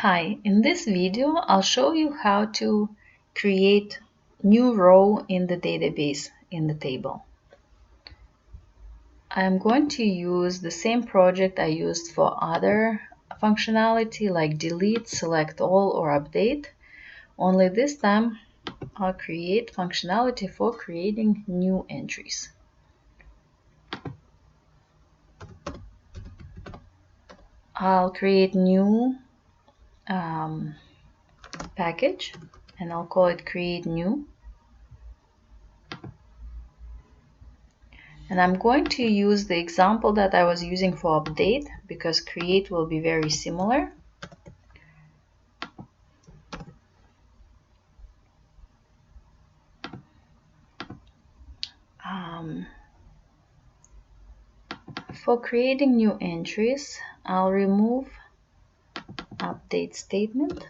Hi, in this video I'll show you how to create new row in the database in the table. I'm going to use the same project I used for other functionality like delete, select all, or update. Only this time I'll create functionality for creating new entries. I'll create new package and I'll call it create new. And I'm going to use the example that I was using for update because create will be very similar. For creating new entries, I'll remove update statement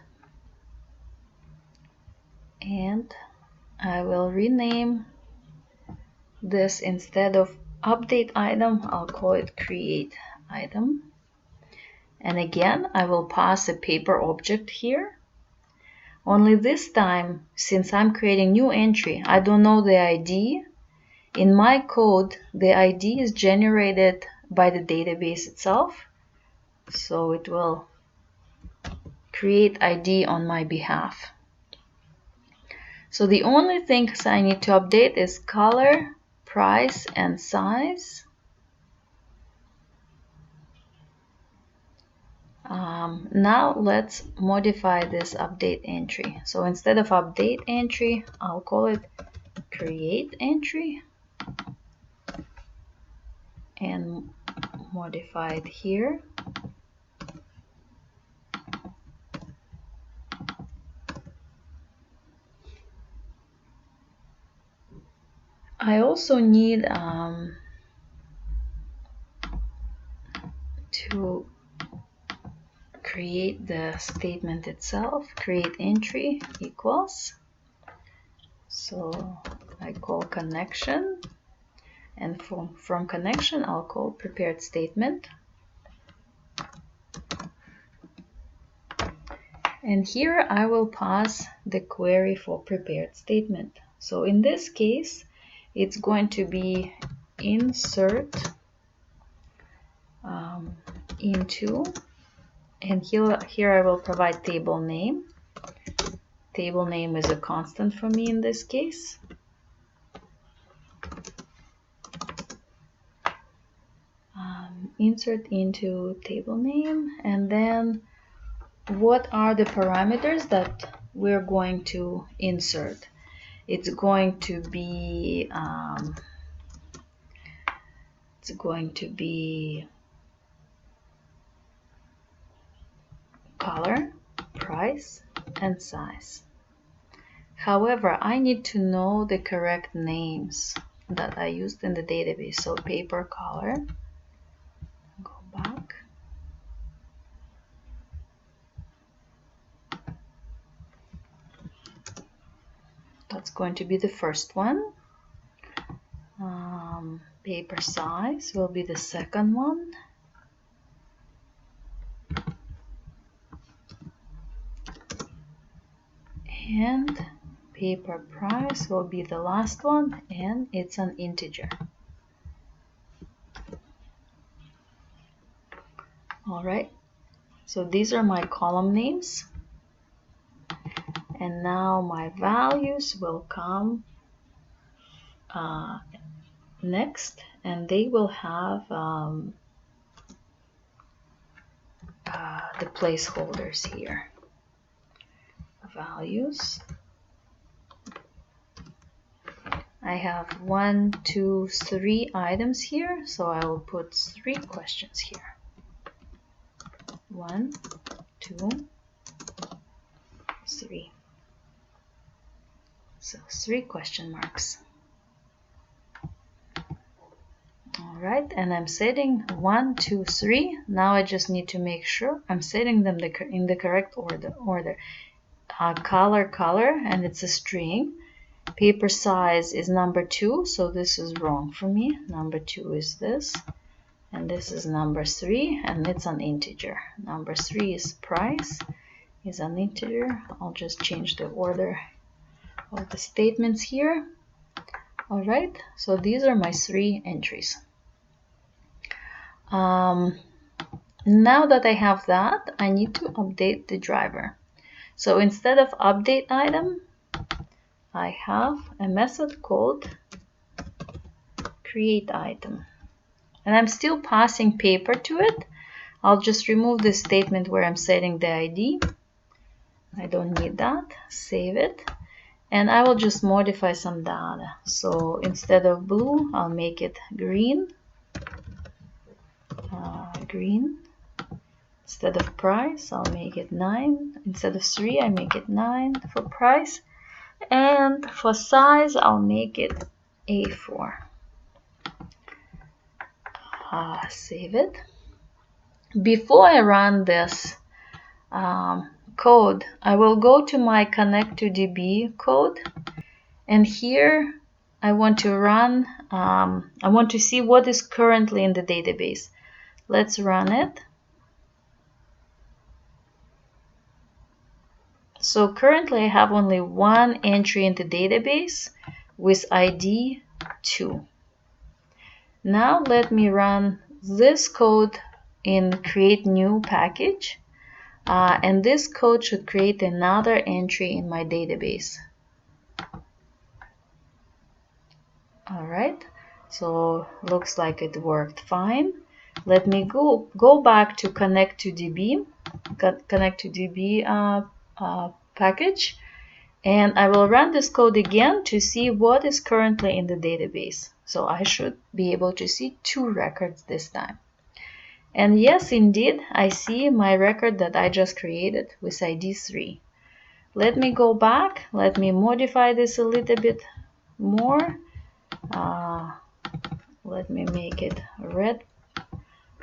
and I will rename this. Instead of update item, I'll call it create item. And again, I will pass a paper object here. Only this time, since I'm creating new entry, I don't know the ID. In my code, the ID is generated by the database itself, so it will create ID on my behalf. So the only things I need to update is color, price, and size. Now let's modify this update entry. So instead of update entry, I'll call it create entry and modify it here. I also need to create the statement itself, create entry equals. So I call connection, and from connection I'll call prepared statement. And here I will pass the query for prepared statement. So in this case, it's going to be insert into, and here I will provide table name. Table name is a constant for me in this case. Insert into table name, and then what are the parameters that we're going to insert? It's going to be color, price, and size. However, I need to know the correct names that I used in the database. So paper color, go back. That's going to be the first one. Paper size will be the second one. And paper price will be the last one, and it's an integer. All right, so these are my column names. And now my values will come next, and they will have the placeholders here. Values. I have 1, 2, 3 items here, so I will put 3 questions here. 1, 2, 3. So 3 question marks. All right, and I'm setting 1, 2, 3. Now I just need to make sure I'm setting them in the correct order. Color, and it's a string. Paper size is number 2, so this is wrong for me. Number 2 is this, and this is number 3, and it's an integer. Number 3 is price, is an integer. I'll just change the order of the statements here. All right, so these are my 3 entries. Now that I have that, I need to update the driver. So instead of update item, I have a method called create item. And I'm still passing paper to it. I'll just remove this statement where I'm setting the ID. I don't need that. Save it. And I will just modify some data. So instead of blue, I'll make it green. Green. Instead of price, I'll make it 9. Instead of 3, I make it 9 for price. And for size, I'll make it A4. Save it. Before I run this code, I will go to my connect to DB code. And here I want to run, I want to see what is currently in the database. Let's run it. So currently I have only 1 entry in the database with ID 2. Now let me run this code in create new package. And this code should create another entry in my database. Alright, so looks like it worked fine. Let me go back to connect to DB package, and I will run this code again to see what is currently in the database. So I should be able to see 2 records this time. And yes, indeed, I see my record that I just created with ID 3. Let me go back. Let me modify this a little bit more. Let me make it red.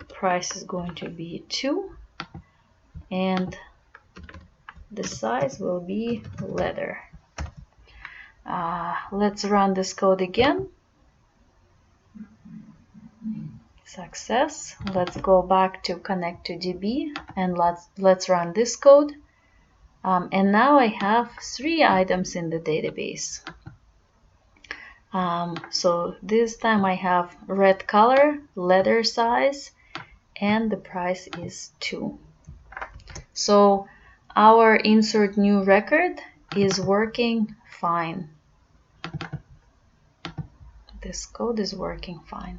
Price is going to be 2. And the size will be leather. Let's run this code again. Success. Let's go back to connect to DB and let's run this code. And now I have 3 items in the database. So this time I have red color, leather size, and the price is 2. So our insert new record is working fine. This code is working fine.